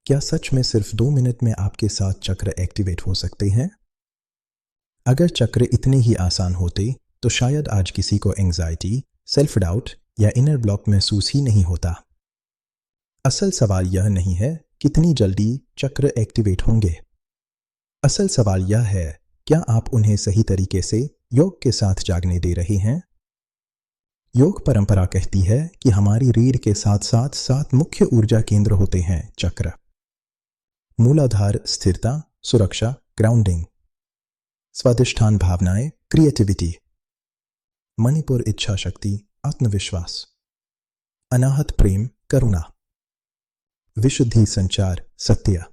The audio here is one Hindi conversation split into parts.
क्या सच में सिर्फ 2 मिनट में आपके साथ चक्र एक्टिवेट हो सकते हैं? अगर चक्र इतने ही आसान होते तो शायद आज किसी को एंजाइटी, सेल्फ डाउट या इनर ब्लॉक महसूस ही नहीं होता। असल सवाल यह नहीं है कितनी जल्दी चक्र एक्टिवेट होंगे। असल सवाल यह है, क्या आप उन्हें सही तरीके से योग के साथ जागने दे रहे हैं? योग परंपरा कहती है कि हमारी रीढ़ के साथ साथ 7 मुख्य ऊर्जा केंद्र होते हैं। चक्र, मूलाधार स्थिरता, सुरक्षा, ग्राउंडिंग। स्वादिष्ठान भावनाएं, क्रिएटिविटी। मणिपुर इच्छा शक्ति, आत्मविश्वास। अनाहत प्रेम, करुणा। विशुद्धि संचार, सत्य।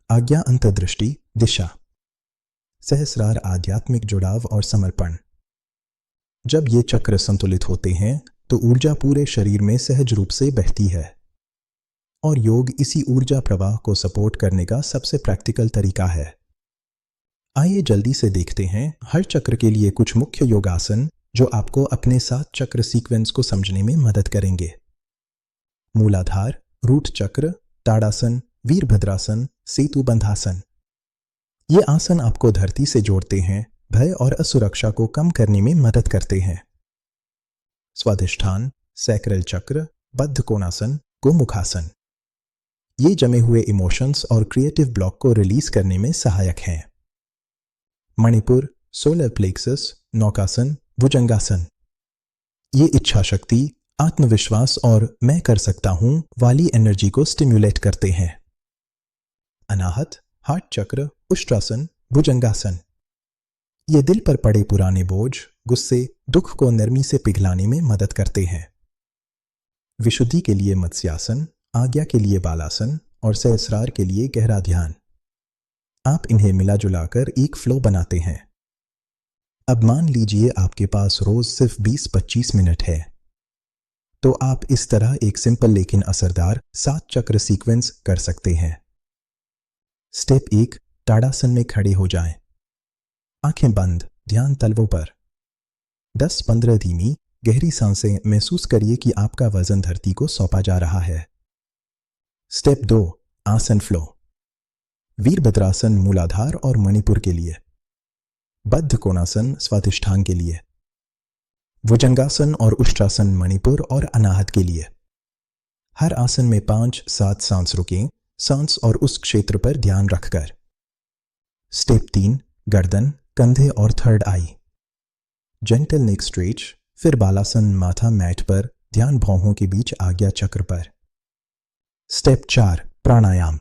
आज्ञा अंतर्दृष्टि, दिशा। सहस्रार आध्यात्मिक जुड़ाव और समर्पण। जब ये चक्र संतुलित होते हैं तो ऊर्जा पूरे शरीर में सहज रूप से बहती है और योग इसी ऊर्जा प्रवाह को सपोर्ट करने का सबसे प्रैक्टिकल तरीका है। आइए जल्दी से देखते हैं हर चक्र के लिए कुछ मुख्य योगासन जो आपको अपने 7 चक्र सीक्वेंस को समझने में मदद करेंगे। मूलाधार, रूट चक्र, ताड़ासन, वीरभद्रासन, सेतु बंधासन। ये आसन आपको धरती से जोड़ते हैं, भय और असुरक्षा को कम करने में मदद करते हैं। स्वादिष्ठान, सैक्रल चक्र, बद्ध कोणासन, गोमुखासन। ये जमे हुए इमोशंस और क्रिएटिव ब्लॉक को रिलीज करने में सहायक हैं। मणिपुर, सोलर प्लेक्सस, नौकासन, भुजंगासन। ये इच्छा शक्ति, आत्मविश्वास और मैं कर सकता हूं वाली एनर्जी को स्टिम्युलेट करते हैं। अनाहत, हार्ट चक्र, उष्ट्रासन, भुजंगासन। ये दिल पर पड़े पुराने बोझ, गुस्से, दुख को नरमी से पिघलाने में मदद करते हैं। विशुद्धि के लिए मत्स्यासन, आज्ञा के लिए बालासन और सहस्रार के लिए गहरा ध्यान। आप इन्हें मिला जुलाकर एक फ्लो बनाते हैं। अब मान लीजिए आपके पास रोज सिर्फ 20-25 मिनट है, तो आप इस तरह एक सिंपल लेकिन असरदार 7 चक्र सीक्वेंस कर सकते हैं। स्टेप 1, ताड़ासन में खड़े हो जाएं। आंखें बंद, ध्यान तलवों पर। 10-15 धीमी गहरी सांसें महसूस करिए कि आपका वजन धरती को सौंपा जा रहा है। स्टेप 2, आसन फ्लो। वीरभद्रासन मूलाधार और मणिपुर के लिए। बद्ध कोणासन स्वादिष्ठान के लिए। भुजंगासन और उष्ट्रासन मणिपुर और अनाहत के लिए। हर आसन में 5-7 सांस रुकें, सांस और उस क्षेत्र पर ध्यान रखकर। स्टेप 3, गर्दन, कंधे और थर्ड आई। जेंटल नेक स्ट्रेच, फिर बालासन माथा मैट पर, ध्यान भौहों के बीच आज्ञा चक्र पर। स्टेप 4, प्राणायाम।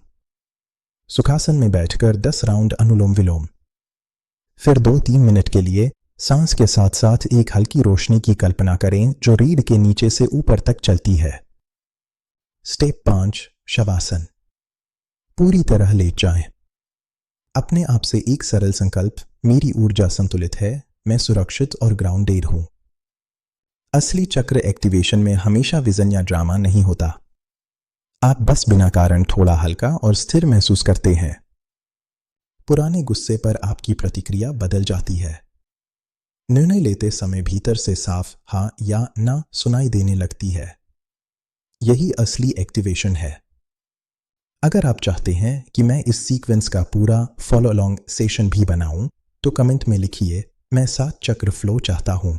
सुखासन में बैठकर 10 राउंड अनुलोम विलोम। फिर 2-3 मिनट के लिए सांस के साथ साथ एक हल्की रोशनी की कल्पना करें जो रीढ़ के नीचे से ऊपर तक चलती है। स्टेप 5, शवासन। पूरी तरह लेट जाएं। अपने आप से एक सरल संकल्प, मेरी ऊर्जा संतुलित है, मैं सुरक्षित और ग्राउंडेड हूं। असली चक्र एक्टिवेशन में हमेशा विजन या ड्रामा नहीं होता। आप बस बिना कारण थोड़ा हल्का और स्थिर महसूस करते हैं। पुराने गुस्से पर आपकी प्रतिक्रिया बदल जाती है। निर्णय लेते समय भीतर से साफ हाँ या ना सुनाई देने लगती है। यही असली एक्टिवेशन है। अगर आप चाहते हैं कि मैं इस सीक्वेंस का पूरा फॉलो अलोंग सेशन भी बनाऊं, तो कमेंट में लिखिए, मैं 7 चक्र फ्लो चाहता हूं।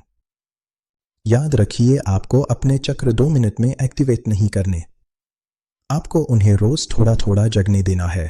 याद रखिए, आपको अपने चक्र 2 मिनट में एक्टिवेट नहीं करने। आपको उन्हें रोज थोड़ा थोड़ा जगने देना है।